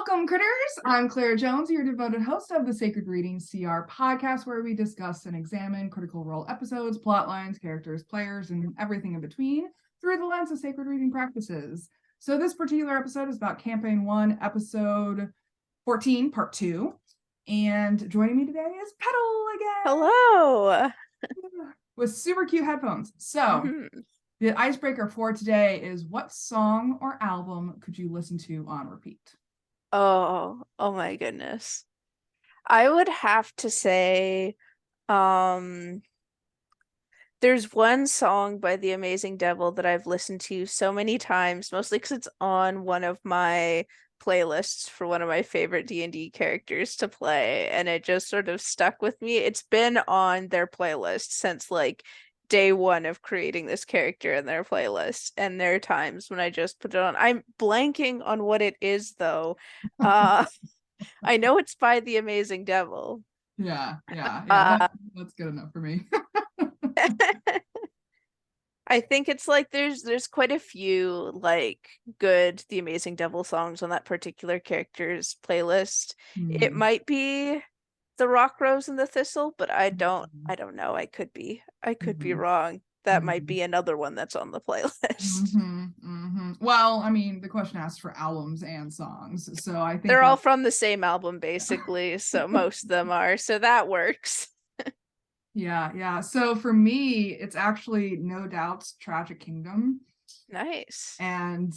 Welcome, critters! I'm Claire Jones, your devoted host of the Sacred Reading CR podcast, where we discuss and examine Critical Role episodes, plot lines, characters, players, and everything in between through the lens of sacred reading practices. So this particular episode is about Campaign 1, Episode 14, Part 2. And joining me today is Petall again! Hello! With super cute headphones. So, the icebreaker for today is, what song or album could you listen to on repeat? Oh my goodness. I would have to say, there's one song by The Amazing Devil that I've listened to so many times, mostly because it's on one of my playlists for one of my favorite D&D characters to play, and it just sort of stuck with me. It's been on their playlist since like day one of creating this character in their playlist, and there are times when I just put it on. I'm blanking on what it is though. I know it's by The Amazing Devil. Yeah, that's good enough for me. I think it's like there's quite a few like good The Amazing Devil songs on that particular character's playlist. It might be The Rock, Rose, and the Thistle, but I don't know. I could be wrong. That might be another one that's on the playlist. Well, I mean, the question asks for albums and songs, so I think they're all from the same album basically, so most of them are, so that works. Yeah. So for me, it's actually no doubt Tragic Kingdom. Nice. And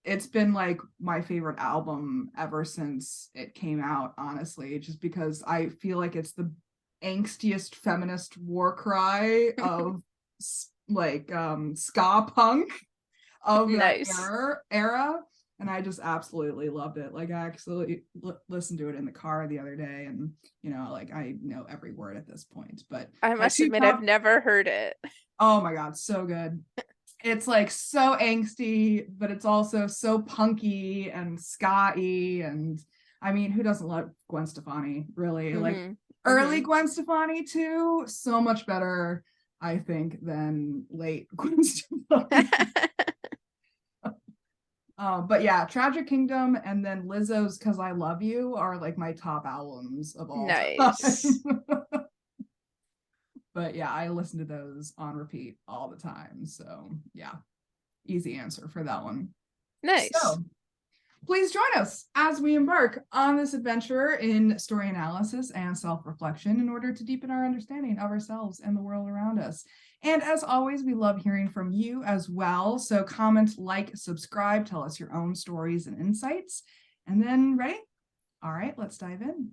it's been like my favorite album ever since it came out, honestly, just because I feel like it's the angstiest feminist war cry of like ska punk of that era, and I just absolutely loved it. Like, I actually listened to it in the car the other day, and like, I know every word at this point, but I must admit I've never heard it. Oh my god, so good. It's like so angsty, but it's also so punky and ska-y, and I mean, who doesn't love Gwen Stefani, really? Like, early Gwen Stefani too, so much better, I think, than late Gwen Stefani. But yeah, Tragic Kingdom and then Lizzo's Cause I Love You are like my top albums of all time. But yeah, I listen to those on repeat all the time. So yeah, easy answer for that one. Nice. So please join us as we embark on this adventure in story analysis and self-reflection in order to deepen our understanding of ourselves and the world around us. And as always, we love hearing from you as well. So comment, like, subscribe, tell us your own stories and insights. And then, ready? All right, let's dive in.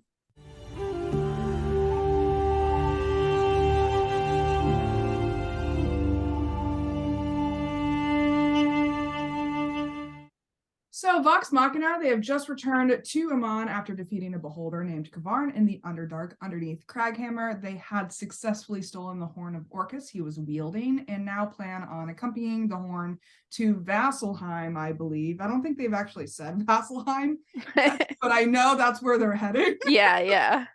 So Vox Machina, they have just returned to Amon after defeating a beholder named Kavarn in the Underdark underneath Craghammer. They had successfully stolen the horn of Orcus he was wielding, and now plan on accompanying the horn to Vasselheim, I believe. I don't think they've actually said Vasselheim, but I know that's where they're heading. Yeah.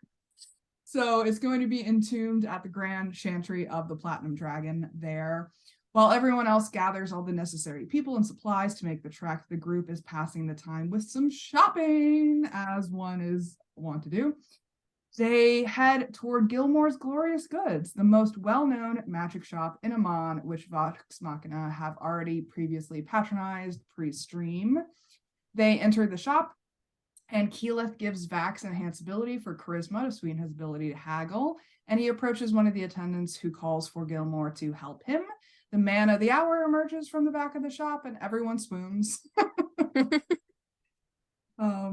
So it's going to be entombed at the Grand Chantry of the Platinum Dragon there. While everyone else gathers all the necessary people and supplies to make the trek, the group is passing the time with some shopping, as one is wont to do. They head toward Gilmore's Glorious Goods, the most well-known magic shop in Amon, which Vox Machina have already previously patronized pre-stream. They enter the shop, and Keyleth gives Vax enhanced ability for charisma to sweeten his ability to haggle, and he approaches one of the attendants who calls for Gilmore to help him. The man of the hour emerges from the back of the shop, and everyone swoons.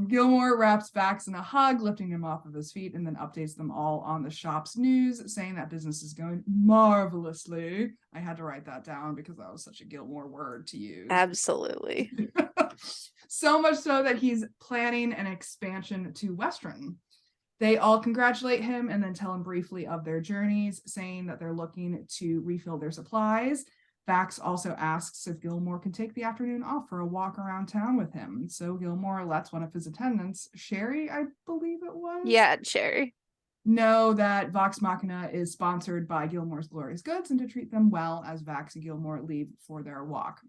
Gilmore wraps Vax in a hug, lifting him off of his feet, and then updates them all on the shop's news, saying that business is going marvelously. I had to write that down because that was such a Gilmore word to use. Absolutely. So much so that he's planning an expansion to Western. They all congratulate him and then tell him briefly of their journeys, saying that they're looking to refill their supplies. Vax also asks if Gilmore can take the afternoon off for a walk around town with him. So Gilmore lets one of his attendants, Sherry, I believe it was? Yeah, Sherry. Know that Vox Machina is sponsored by Gilmore's Glorious Goods and to treat them well as Vax and Gilmore leave for their walk.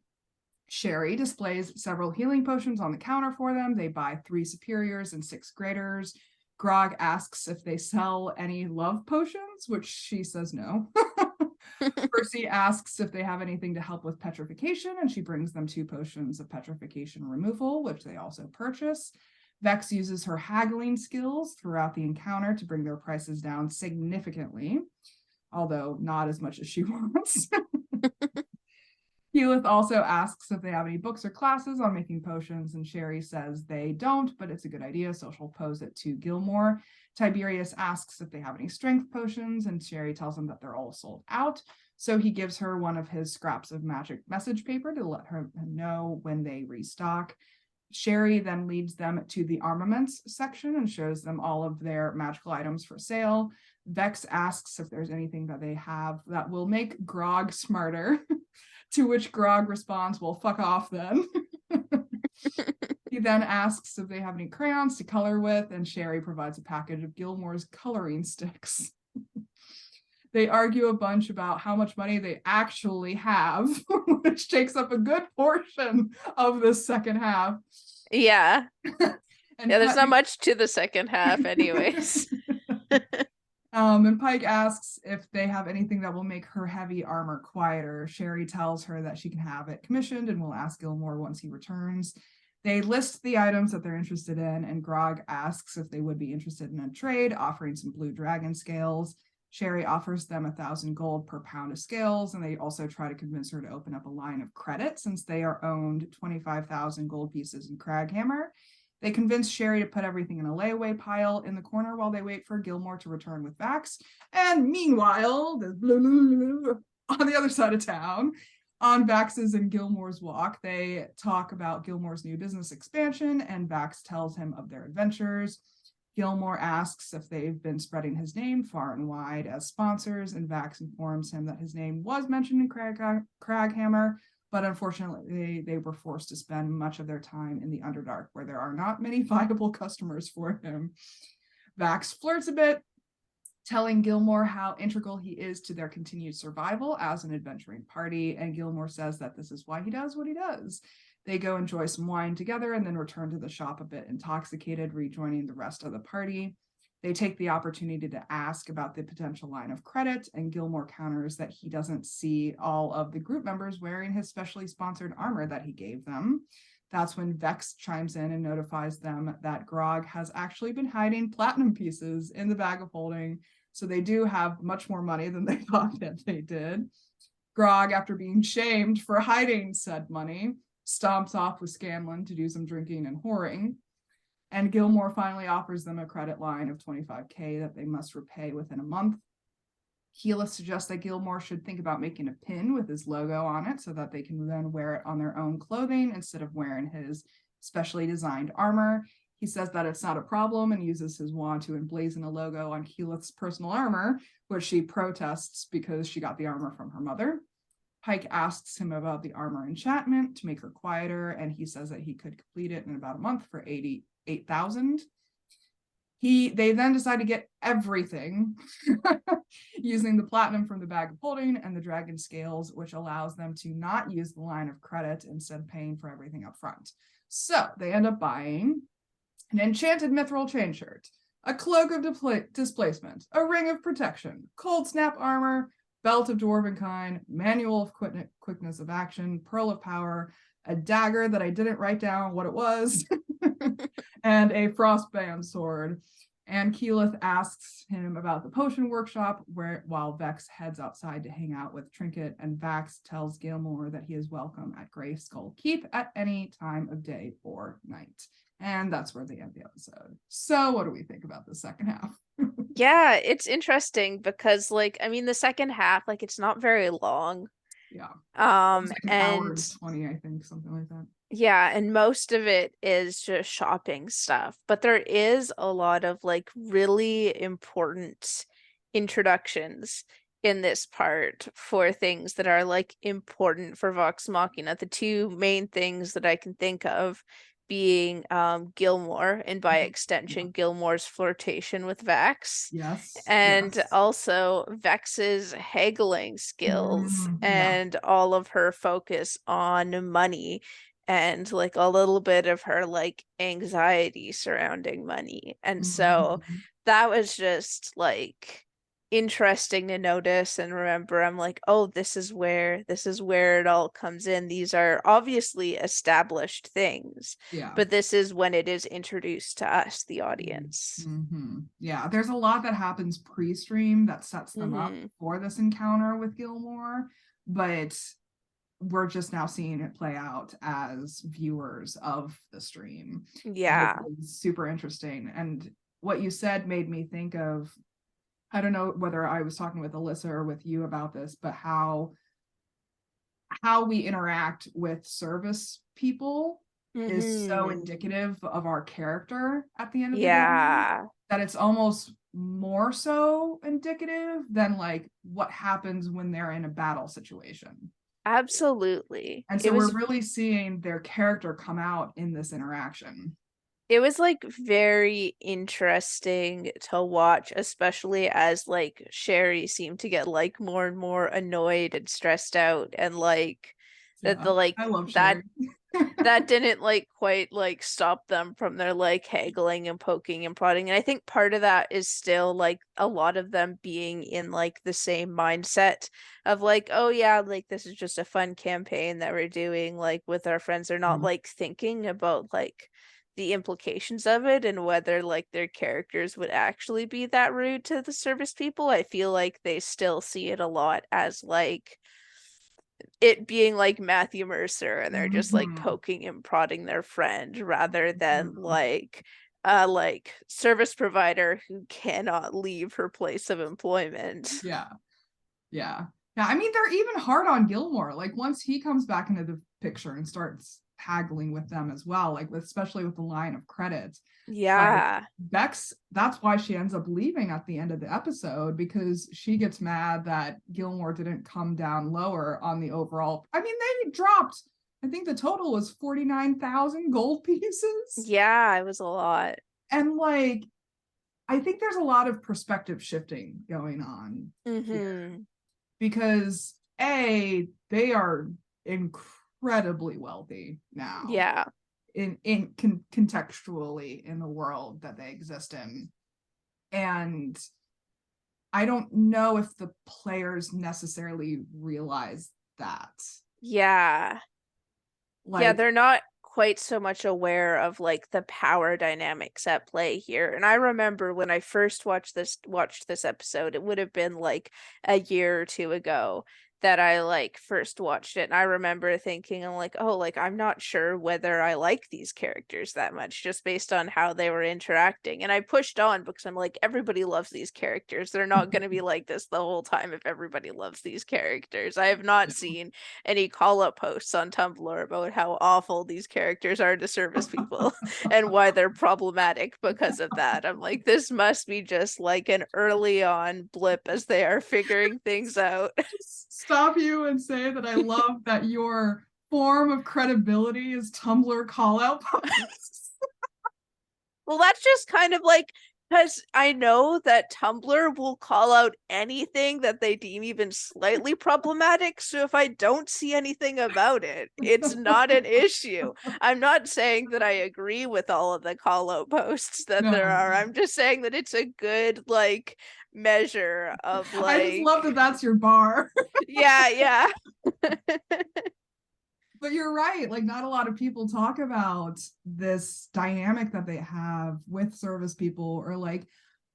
Sherry displays several healing potions on the counter for them. They buy 3 superiors and 6 graders. Grog asks if they sell any love potions, which she says no. Percy asks if they have anything to help with petrification, and she brings them 2 potions of petrification removal, which they also purchase. Vex uses her haggling skills throughout the encounter to bring their prices down significantly, although not as much as she wants. Keyleth also asks if they have any books or classes on making potions, and Sherry says they don't, but it's a good idea, so she'll pose it to Gilmore. Tiberius asks if they have any strength potions, and Sherry tells him that they're all sold out, so he gives her one of his scraps of magic message paper to let her know when they restock. Sherry then leads them to the armaments section and shows them all of their magical items for sale. Vex asks if there's anything that they have that will make Grog smarter, to which Grog responds, well, fuck off then. He then asks if they have any crayons to color with, and Sherry provides a package of Gilmore's coloring sticks. They argue a bunch about how much money they actually have, which takes up a good portion of the second half. Yeah. And yeah, there's not much to the second half anyways. And Pike asks if they have anything that will make her heavy armor quieter. Sherry tells her that she can have it commissioned and will ask Gilmore once he returns. They list the items that they're interested in, and Grog asks if they would be interested in a trade, offering some blue dragon scales. Sherry offers them 1,000 gold per pound of scales, and they also try to convince her to open up a line of credit since they are owned 25,000 gold pieces in Craghammer. They convince Sherry to put everything in a layaway pile in the corner while they wait for Gilmore to return with Vax. And meanwhile, on the other side of town, on Vax's and Gilmore's walk, they talk about Gilmore's new business expansion, and Vax tells him of their adventures. Gilmore asks if they've been spreading his name far and wide as sponsors, and Vax informs him that his name was mentioned in Craghammer, but unfortunately they were forced to spend much of their time in the Underdark, where there are not many viable customers for him. Vax flirts a bit, telling Gilmore how integral he is to their continued survival as an adventuring party, and Gilmore says that this is why he does what he does. They go enjoy some wine together and then return to the shop a bit intoxicated, rejoining the rest of the party. They take the opportunity to ask about the potential line of credit, and Gilmore counters that he doesn't see all of the group members wearing his specially sponsored armor that he gave them. That's when Vex chimes in and notifies them that Grog has actually been hiding platinum pieces in the bag of holding, so they do have much more money than they thought that they did. Grog, after being shamed for hiding said money, stomps off with Scanlan to do some drinking and whoring, and Gilmore finally offers them a credit line of 25k that they must repay within a month. Keyleth suggests that Gilmore should think about making a pin with his logo on it so that they can then wear it on their own clothing instead of wearing his specially designed armor. He says that it's not a problem and uses his wand to emblazon a logo on Keyleth's personal armor, which she protests because she got the armor from her mother. Pike asks him about the armor enchantment to make her quieter, and he says that he could complete it in about a month for 88,000. They then decide to get everything using the platinum from the bag of holding and the dragon scales, which allows them to not use the line of credit, instead paying for everything up front. So they end up buying an enchanted mithril chain shirt, a cloak of displacement, a ring of protection, cold snap armor, belt of dwarven kind, manual of quickness of action, pearl of power, a dagger that I didn't write down what it was, and a frostband sword. And Keyleth asks him about the potion workshop, while Vex heads outside to hang out with Trinket, and Vax tells Gilmore that he is welcome at Grey Skull Keep at any time of day or night. And that's where they end the episode. So what do we think about the second half? Yeah, it's interesting because the second half, it's not very long. Yeah. It's like an hour and 20, I think, something like that. yeah, and most of it is just shopping stuff, but there is a lot of really important introductions in this part for things that are important for Vox Machina. The two main things that I can think of being Gilmore, and by extension Gilmore's flirtation with Vex, Yes. and Yes. also Vex's haggling skills Yeah. and all of her focus on money, and like a little bit of her like anxiety surrounding money. And so Mhm. that was just like interesting to notice and remember. I'm like, oh, this is where it all comes in. These are obviously established things, Yeah. but this is when it is introduced to us, the audience. Yeah, there's a lot that happens pre-stream that sets them up Hmm. for this encounter with Gilmore, but we're just now seeing it play out as viewers of the stream, which Yeah. is super interesting. And what you said made me think of, I don't know whether I was talking with Alyssa or with you about this, but how we interact with service people is so Hmm. indicative of our character at the end of the game, Yeah. that it's almost more so indicative than like what happens when they're in a battle situation. Absolutely. And It so we're was really seeing their character come out in this interaction. it was like very interesting to watch, especially as like Sherry seemed to get like more and more annoyed and stressed out, and like that Yeah, the like I love that Sherry. that didn't like quite like stop them from their like haggling and poking and prodding. And I think part of that is still like a lot of them being in like the same mindset of like, oh yeah, like this is just a fun campaign that we're doing like with our friends. They're not like thinking about like the implications of it and whether like their characters would actually be that rude to the service people. I feel like they still see it a lot as like it being like Matthew Mercer, and they're just like Mhm. poking and prodding their friend rather than Mhm. like service provider who cannot leave her place of employment. Yeah. Yeah. Yeah. I mean, they're even hard on Gilmore. Like once he comes back into the picture and starts haggling with them as well, like especially with the line of credits. Like Yeah. Bex, that's why she ends up leaving at the end of the episode, because she gets mad that Gilmore didn't come down lower on the overall. I mean, they dropped, I think the total was 49,000 gold pieces. Yeah, it was a lot. And like, I think there's a lot of perspective shifting going on here, Mm-hmm. because they are incredibly wealthy now Yeah. contextually in the world that they exist in, and I don't know if the players necessarily realize that. Yeah. Yeah, Like, they're not quite so much aware of like the power dynamics at play here. And I remember when I first watched this episode, it would have been like a year or two ago that I like first watched it. And I remember thinking, I'm like, oh, like I'm not sure whether I like these characters that much just based on how they were interacting. And I pushed on because I'm like, everybody loves these characters. They're not going to be like this the whole time if everybody loves these characters. I have not seen any call-up posts on Tumblr about how awful these characters are to service people and why they're problematic because of that. I'm like, this must be just like an early on blip as they are figuring things out. just stop you and say that I love that your form of credibility is Tumblr call out posts. Well, that's just kind of like because I know that Tumblr will call out anything that they deem even slightly problematic. So if I don't see anything about it, it's not an issue. I'm not saying that I agree with all of the call out posts that there No, are. I'm just saying that it's a good like measure of I just love that like that's your bar. yeah, yeah. But you're right, like not a lot of people talk about this dynamic that they have with service people, or like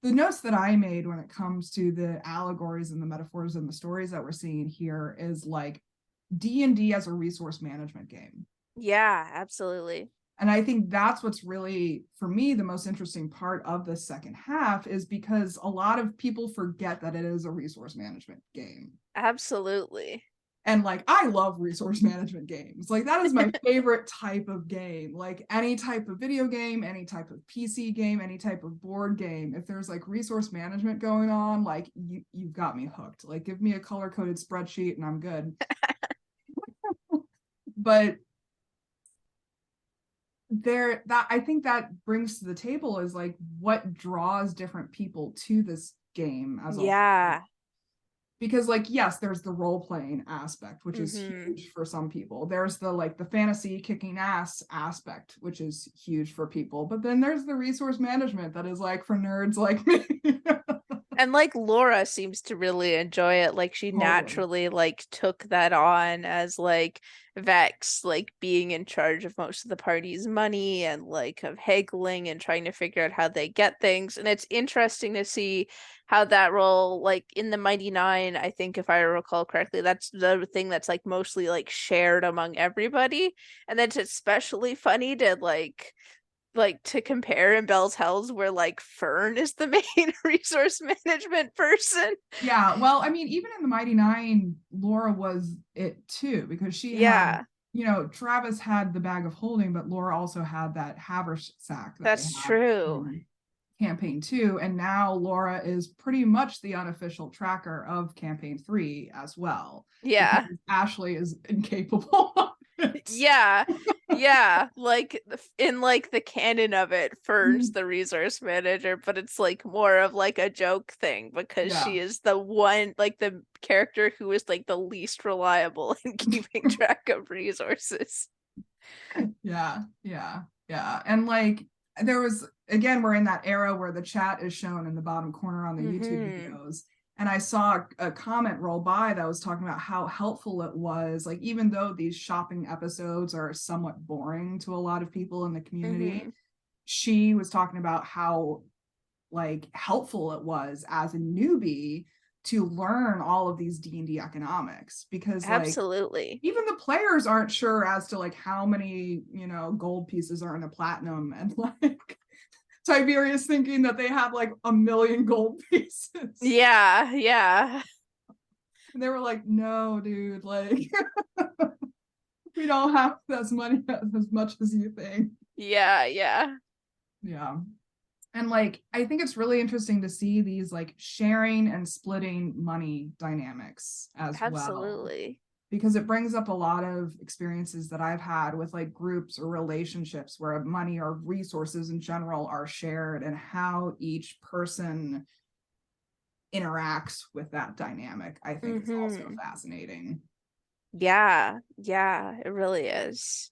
the notes that I made when it comes to the allegories and the metaphors and the stories that we're seeing here is like D&D as a resource management game. Yeah, absolutely. And I think that's what's really, for me, the most interesting part of the second half, is because a lot of people forget that it is a resource management game. Absolutely. And like, I love resource management games. Like, that is my favorite type of game. Like, any type of video game, any type of PC game, any type of board game, if there's like resource management going on, like you've got me hooked. Like, give me a color-coded spreadsheet and I'm good. But that I think that brings to the table is like what draws different people to this game as a whole. Yeah. Because like, yes, there's the role-playing aspect, which is Mhm. huge for some people. There's the like the fantasy kicking ass aspect, which is huge for people. But then there's the resource management that is like for nerds like me. And like Laura seems to really enjoy it. Like she Totally. naturally like took that on as like Vex, like being in charge of most of the party's money and like of haggling and trying to figure out how they get things. And it's interesting to see how that role, like in the Mighty Nine, I think if I recall correctly, that's the thing that's like mostly like shared among everybody. And then it's especially funny to like to compare in Bell's Hells where like Fern is the main resource management person. Yeah, well, I mean, even in the Mighty Nine, Laura was it too, because she had, Yeah, Travis had the bag of holding, but Laura also had that haversack that they that's had true. in campaign 2, and now Laura is pretty much the unofficial tracker of campaign 3 as well, because Yeah. Ashley is incapable of it. Yeah. Yeah, like in like the canon of it, Fern's Mhm. the resource manager, but it's like more of like a joke thing because Yeah. she is the one like the character who is like the least reliable in keeping track of resources. Yeah, yeah, yeah. And like there was, again, we're in that era where the chat is shown in the bottom corner on the YouTube Mm-hmm. videos. And I saw a comment roll by that was talking about how helpful it was. Like, even though these shopping episodes are somewhat boring to a lot of people in the community, Mm-hmm. she was talking about how like helpful it was as a newbie to learn all of these D&D economics, because like Absolutely. even the players aren't sure as to like how many gold pieces are in a platinum, and like Tiberius thinking that they have like a million gold pieces, Yeah, yeah. and they were like, no dude, like we don't have as money as much as you think. Yeah, yeah. Yeah. And like I think it's really interesting to see these like sharing and splitting money dynamics as well, Absolutely. because it brings up a lot of experiences that I've had with like groups or relationships where money or resources in general are shared, and how each person interacts with that dynamic, I think is also Mm-hmm. fascinating. Yeah, yeah, it really is.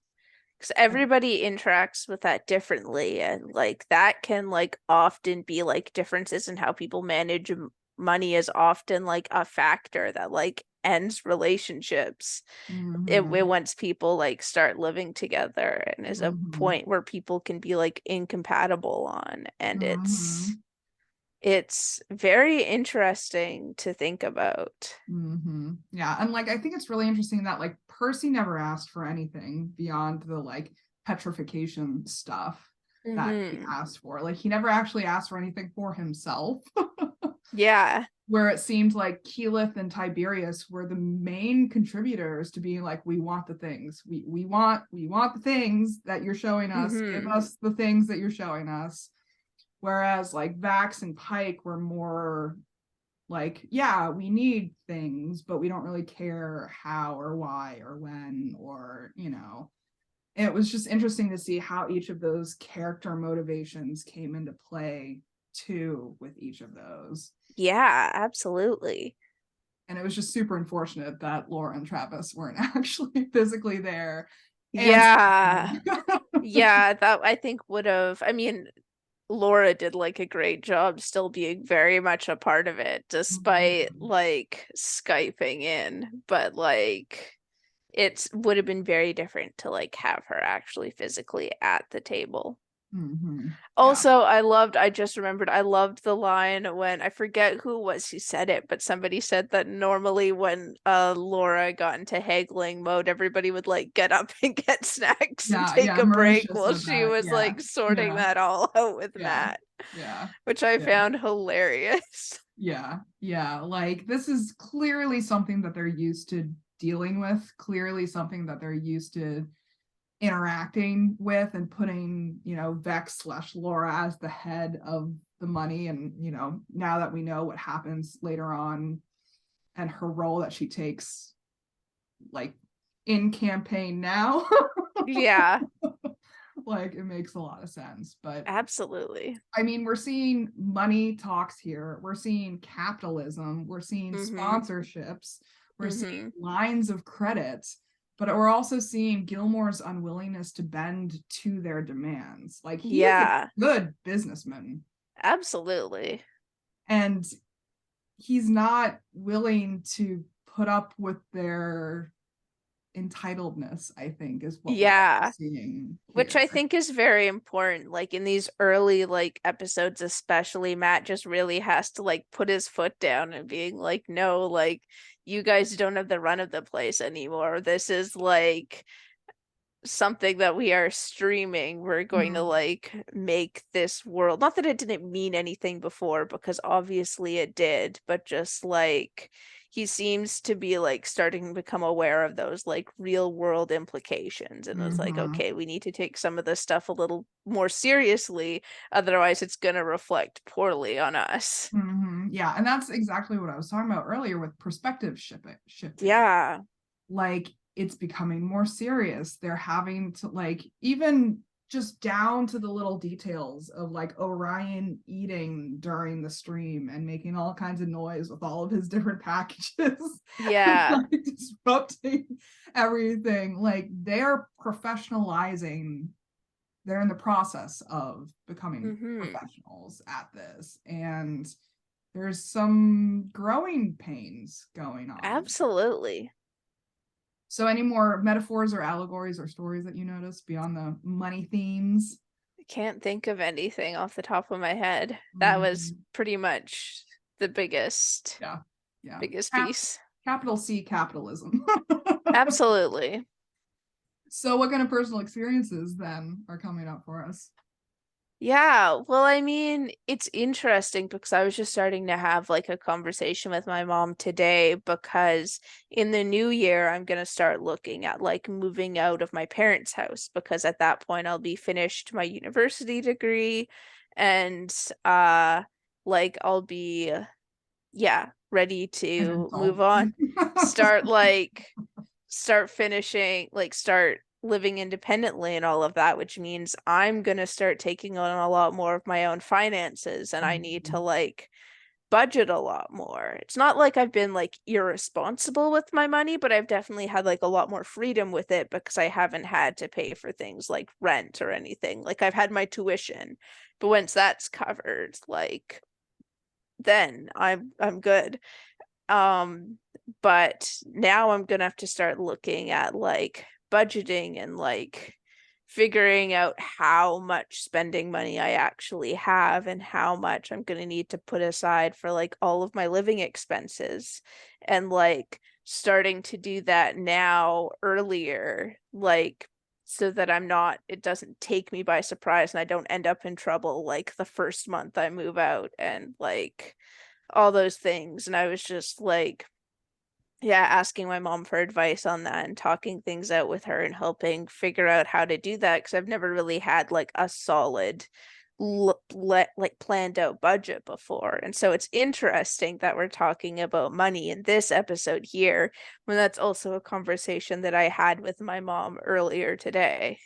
Because everybody interacts with that differently, and like that can like often be like differences in how people manage money is often like a factor that like ends relationships. It Mm-hmm. once people like start living together and is a Mm-hmm. point where people can be like incompatible on, and it's Mm-hmm. it's very interesting to think about. Mm-hmm. Yeah, and like I think it's really interesting that like Percy never asked for anything beyond the like petrification stuff that he Mm-hmm. asked for. Like he never actually asked for anything for himself. Yeah. Where it seemed like Keyleth and Tiberius were the main contributors to being like, we want the things. We want the things that you're showing us. Give Mm-hmm. us the things that you're showing us. Whereas like Vax and Pike were more like, yeah, we need things, but we don't really care how or why or when, or it was just interesting to see how each of those character motivations came into play too with each of those. Yeah, absolutely. And it was just super unfortunate that Laura and Travis weren't actually physically there Yeah. answering. Yeah, that I think would have, I mean, Laura did like a great job still being very much a part of it despite like Skyping in, but like it would have been very different to like have her actually physically at the table. Mm-hmm. Yeah. Also, I just remembered, I loved the line when I forget who it was who said it, but somebody said that normally when Laura got into haggling mode, everybody would like get up and get snacks and Yeah. take Yeah. a break Marisha while said she that. was Yeah. like sorting Yeah. that all out with Yeah. Matt, Yeah. which I Yeah. found hilarious. Yeah. Yeah. Like this is clearly something that they're used to dealing with, clearly something that they're used to interacting with, and putting, Vex slash Laura as the head of the money. And, now that we know what happens later on and her role that she takes, like in campaign now. Yeah. Like, it makes a lot of sense. But Absolutely. I mean, we're seeing money talks here. We're seeing capitalism. We're seeing Mm-hmm. sponsorships. We're seeing Mm-hmm. lines of credit. But we're also seeing Gilmore's unwillingness to bend to their demands. Like, he is a Yeah, good businessman, absolutely. and he's not willing to put up with their entitledness, I think, is what we're Yeah. seeing Which here. I think is very important. Like in these early like episodes, especially, Matt just really has to like put his foot down and being like, no, like you guys don't have the run of the place anymore. This is like something that we are streaming. We're going to Mhm. like make this world. Not that it didn't mean anything before, because obviously it did, but just like he seems to be like starting to become aware of those like real world implications, and was like, Mhm. okay, we need to take some of this stuff a little more seriously, otherwise it's going to reflect poorly on us. Mhm. Yeah, and that's exactly what I was talking about earlier with perspective shifting. Yeah. Like, it's becoming more serious. They're having to, like, even just down to the little details of like Orion eating during the stream and making all kinds of noise with all of his different packages and Yeah. like disrupting everything. Like, they're professionalizing, they're in the process of becoming Mm-hmm. professionals at this, and there's some growing pains going on. Absolutely. So, any more metaphors or allegories or stories that you notice beyond the money themes? Can't think of anything off the top of my head. That was Mhm. pretty much the biggest Yeah, yeah. biggest piece. Capital C capitalism. Absolutely. So, what kind of personal experiences then are coming up for us? Yeah, well, I mean, it's interesting because I was just starting to have like a conversation with my mom today, because in the new year I'm gonna start looking at like moving out of my parents' house, because at that point I'll be finished my university degree, and like I'll be, yeah, ready An to move insult. on. Start like start finishing, like start living independently and all of that, which means I'm gonna start taking on a lot more of my own finances, and I need to like budget a lot more. It's not like I've been like irresponsible with my money, but I've definitely had like a lot more freedom with it because I haven't had to pay for things like rent or anything. Like I've had my tuition, but once that's covered, like then I'm good. Um, but now I'm gonna have to start looking at like budgeting and like figuring out how much spending money I actually have and how much I'm gonna need to put aside for like all of my living expenses, and like starting to do that now earlier, like so that it doesn't take me by surprise and I don't end up in trouble like the first month I move out and like all those things. And I was just like, yeah, asking my mom for advice on that and talking things out with her and helping figure out how to do that, because I've never really had like a solid like planned out budget before. And so it's interesting that we're talking about money in this episode here, when that's also a conversation that I had with my mom earlier today.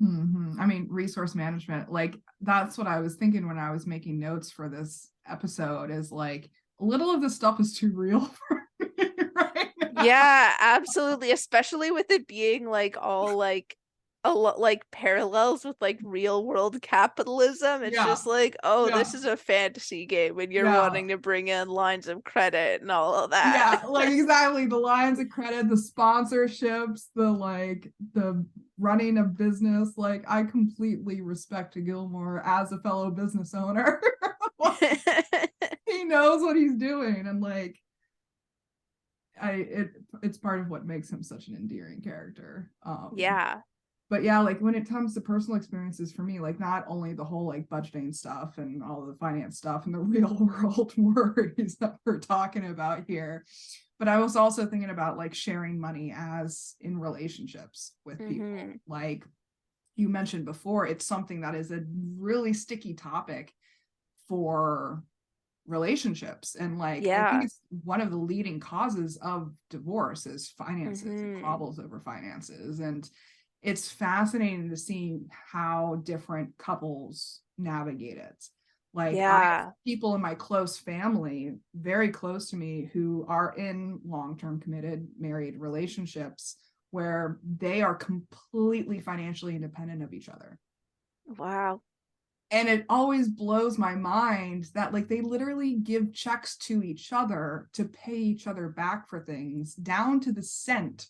I mean, resource management, like, that's what I was thinking when I was making notes for this episode, is like, a little of this stuff is too real for me right now. Yeah, absolutely. Especially with it being like all like a lot like parallels with like real world capitalism. It's Yeah, just like, oh, yeah, this is a fantasy game and you're yeah. wanting to bring in lines of credit and all of that. Yeah, like, exactly, the lines of credit, the sponsorships, the like the running of business. Like, I completely respect Gilmore as a fellow business owner. He knows what he's doing, and like, it's part of what makes him such an endearing character. Yeah. But yeah, like, when it comes to personal experiences for me, like, not only the whole like budgeting stuff and all the finance stuff and the real world worries that we're talking about here, but I was also thinking about like sharing money as in relationships with people. Mm-hmm. Like you mentioned before, it's something that is a really sticky topic for relationships, and like, I think Yeah. it's one of the leading causes of divorce is finances and Mm-hmm. squabbles over finances. And it's fascinating to see how different couples navigate it. Like I have Yeah. people in my close family, very close to me, who are in long-term committed married relationships where they are completely financially independent of each other. Wow. And it always blows my mind that like they literally give checks to each other to pay each other back for things down to the cent.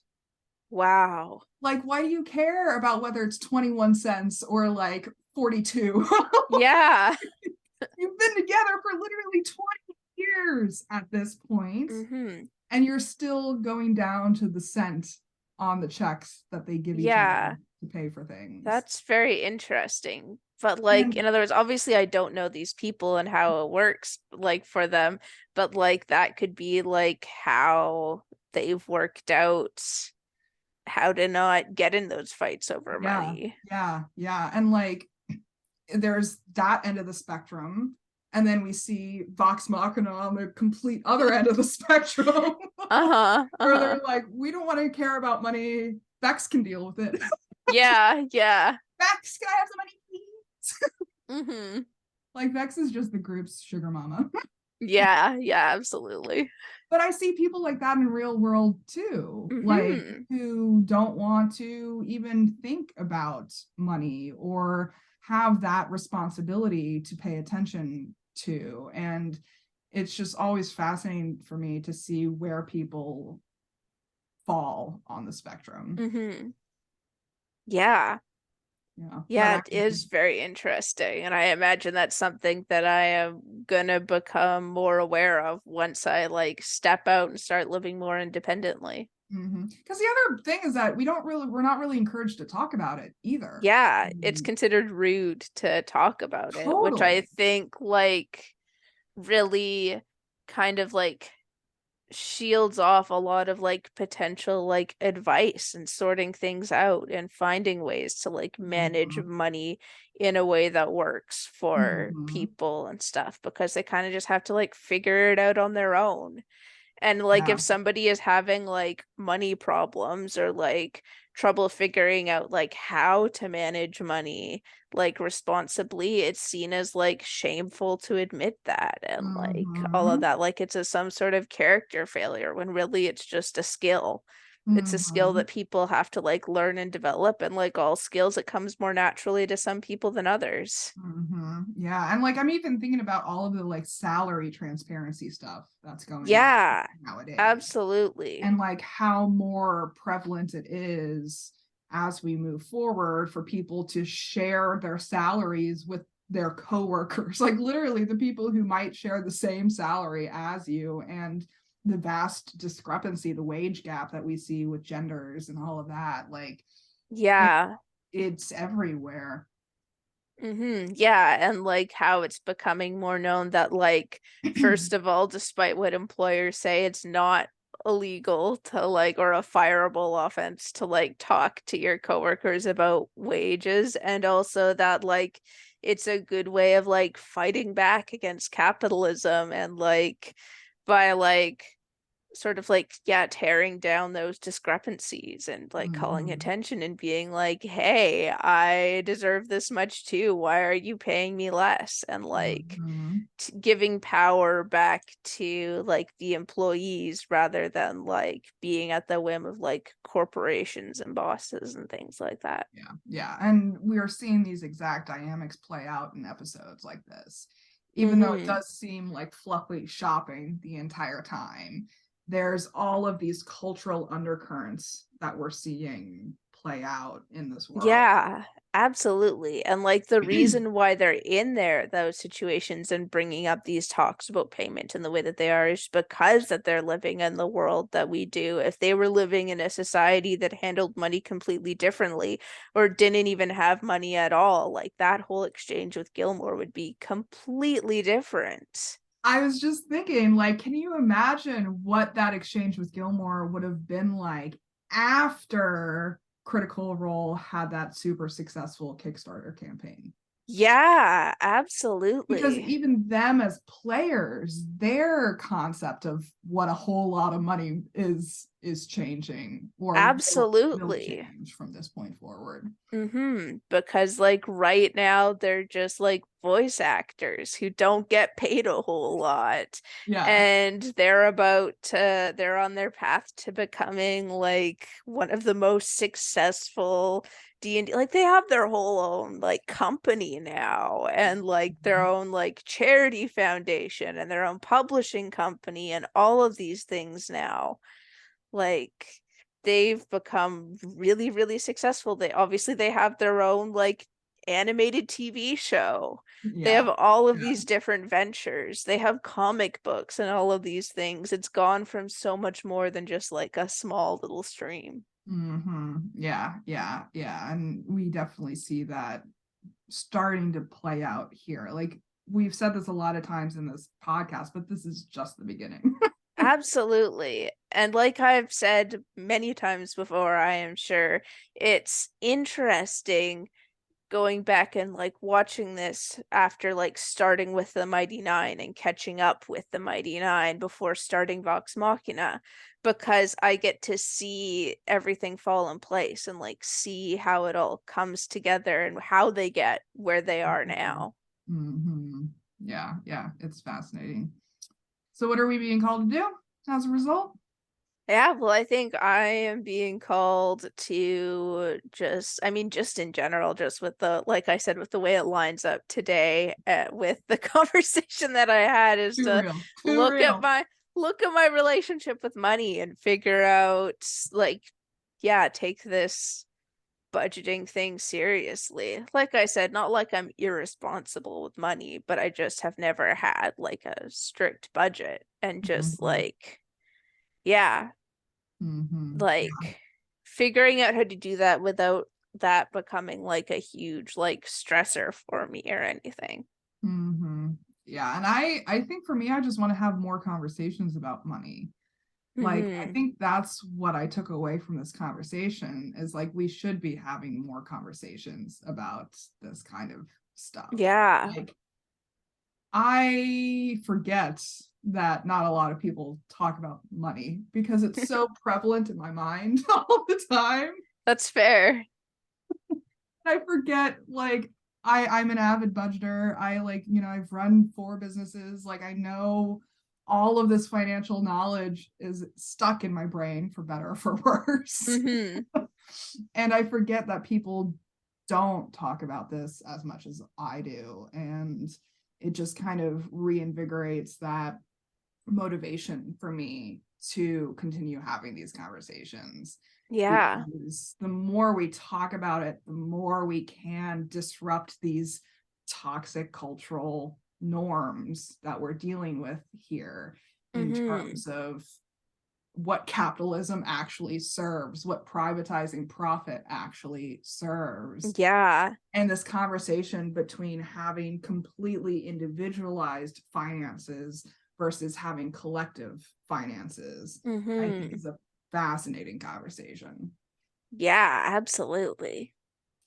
Wow. Like, why do you care about whether it's 21 cents or like 42? Yeah. You've been together for literally 20 years at this point, Mm-hmm. and you're still going down to the cent on the checks that they give each other Yeah. to pay for things. That's very interesting. But like, And in other words, obviously I don't know these people and how it works like for them, but like that could be like how they've worked out how to not get in those fights over yeah, money. yeah. And like there's that end of the spectrum. And then we see Vox Machina on the complete other end of the spectrum, Uh-huh. where Uh-huh. they're like, we don't want to care about money. Vex can deal with it. Yeah, yeah. Vex, can I have some money, please? Mm-hmm. Like Vex is just the group's sugar mama. Yeah, yeah, absolutely. But I see people like that in real world too, like Mm-hmm. who don't want to even think about money or have that responsibility to pay attention to. And it's just always fascinating for me to see where people fall on the spectrum. Mm-hmm. Yeah. Yeah. But Yeah, I it is very interesting. And I imagine that's something that I am gonna become more aware of once I like step out and start living more independently. because the other thing is that we're not really encouraged to talk about it either. Yeah, it's considered rude to talk about it, which I Totally. think like really kind of like shields off a lot of like potential like advice and sorting things out and finding ways to like manage Mhm. money in a way that works for Mhm. people and stuff because they kind of just have to like figure it out on their own. And like Yeah. if somebody is having like money problems or like trouble figuring out like how to manage money like responsibly, it's seen as like shameful to admit that and like all of Mhm. that. Like it's a some sort of character failure when really it's just a skill. It's a skill Mhm. that people have to like learn and develop, and like all skills, it comes more naturally to some people than others. Yeah, and like I'm even thinking about all of the like salary transparency stuff that's going on Yeah, nowadays, absolutely. and like how more prevalent it is as we move forward for people to share their salaries with their coworkers, like literally the people who might share the same salary as you, and the vast discrepancy, the wage gap that we see with genders and all of that, like it, Yeah. it's everywhere. Yeah, and like how it's becoming more known that like first of all, despite what employers say, it's not illegal to like or a fireable offense to like talk to your coworkers about wages, and also that like it's a good way of like fighting back against capitalism and like by like sort of like yeah tearing down those discrepancies and like calling Mhm. attention and being like hey I deserve this much too, why are you paying me less, and like Mhm. giving power back to like the employees rather than like being at the whim of like corporations and bosses and things like that. Yeah. And we are seeing these exact dynamics play out in episodes like this. Even though it Mm-hmm. does seem like fluffy shopping the entire time, there's all of these cultural undercurrents that we're seeing play out in this world. Yeah, absolutely. And like the reason why they're in there, those situations and bringing up these talks about payment in the way that they are is because that they're living in the world that we do. If they were living in a society that handled money completely differently or didn't even have money at all, like that whole exchange with Gilmore would be completely different. I was just thinking, like, can you imagine what that exchange with Gilmore would have been like after Critical Role had that super successful Kickstarter campaign? Yeah, Because absolutely. even them as players, their concept of what a whole lot of money is changing, or will Absolutely. change from this point forward. Because like right now they're just like voice actors who don't get paid a whole lot. Yeah. And they're on their path to becoming like one of the most successful D&D. Like they have their whole own like company now, and like their own like charity foundation and their own publishing company and all of these things now. Like they've become really, really successful. They have their own like animated TV show. They Yeah. have all of Yeah. these different ventures. They have comic books and all of these things. It's gone from so much more than just like a small little stream. Yeah, yeah, yeah. And we definitely see that starting to play out here. Like we've said this a lot of times in this podcast, but this is just the beginning. Absolutely. And like I've said many times before, I am sure it's interesting going back and like watching this after like starting with the Mighty Nine and catching up with the Mighty Nine before starting Vox Machina, because I get to see everything fall in place and like see how it all comes together and how they get where they are now. Mm-hmm. Yeah, yeah, it's fascinating. So, what are we being called to do as a result? Yeah, well, I think I am being called to just in general, just with the, like I said, with the way it lines up today, with the conversation that I had, is Too to real, too look at real. my look at my relationship with money and figure out, like, yeah, take this budgeting thing seriously. Like I said, not like I'm irresponsible with money, but I just have never had like a strict budget and just Mm-hmm. like, yeah, Mm-hmm. Yeah. like figuring out how to do that without that becoming like a huge like stressor for me or anything. Mm-hmm. Yeah. And I think for me, I just want to have more conversations about money. Like, I Hmm. think that's what I took away from this conversation is like, we should be having more conversations about this kind of stuff. Yeah. Like, I forget that not a lot of people talk about money because it's so prevalent in my mind all the time. That's fair. I forget, like, I'm an avid budgeter. I like, I've run 4 businesses. Like, I know all of this financial knowledge is stuck in my brain for better or for worse. Hmm. And I forget that people don't talk about this as much as I do. And it just kind of reinvigorates that motivation for me to continue having these conversations, Yeah. because the more we talk about it, the more we can disrupt these toxic cultural norms that we're dealing with here in Hmm. terms of what capitalism actually serves, what privatizing profit actually serves. Yeah. And this conversation between having completely individualized finances versus having collective finances, I think Hmm. is a fascinating conversation. Yeah, absolutely.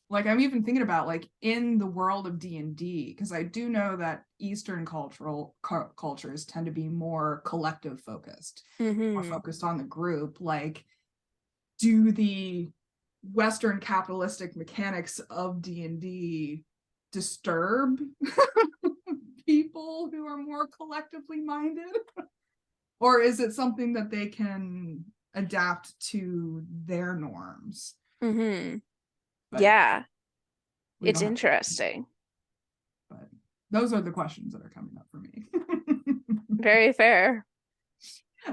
Like I'm even thinking about like in the world of D&D, because I do know that Eastern cultures tend to be more collective focused, more Hmm. focused on the group. Like, do the Western capitalistic mechanics of D&D disturb people who are more collectively minded? Or is it something that they can adapt to their norms? Hmm. But Yeah, we it's don't have, interesting. but those are the questions that are coming up for me. Very fair.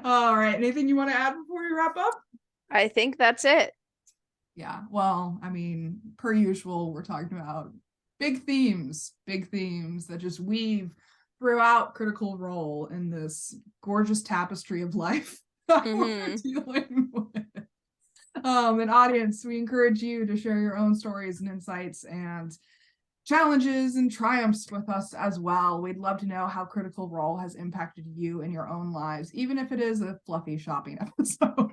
All right. Anything you want to add before we wrap up? I think that's it. Yeah. Well, I mean, per usual, we're talking about big themes that just weave throughout Critical Role in this gorgeous tapestry of life that we're Hmm. dealing with. And audience, we encourage you to share your own stories and insights and challenges and triumphs with us as well. We'd love to know how Critical Role has impacted you in your own lives, even if it is a fluffy shopping episode.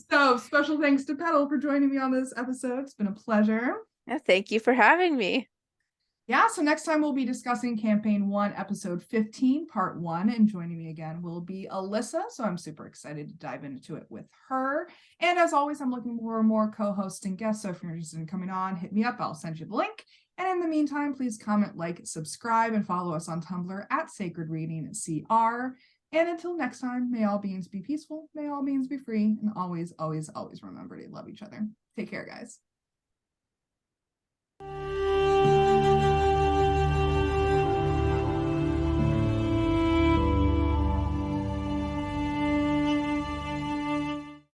So, special thanks to Petall for joining me on this episode. It's been a pleasure. Yeah, thank you for having me. Yeah, so next time we'll be discussing campaign 1, episode 15, part 1, and joining me again will be Alyssa. So I'm super excited to dive into it with her. And as always, I'm looking for more co-hosts and guests. So if you're interested in coming on, hit me up. I'll send you the link. And in the meantime, please comment, like, subscribe, and follow us on Tumblr at Sacred Reading CR. And until next time, may all beings be peaceful, may all beings be free, and always, always, always remember to love each other. Take care, guys.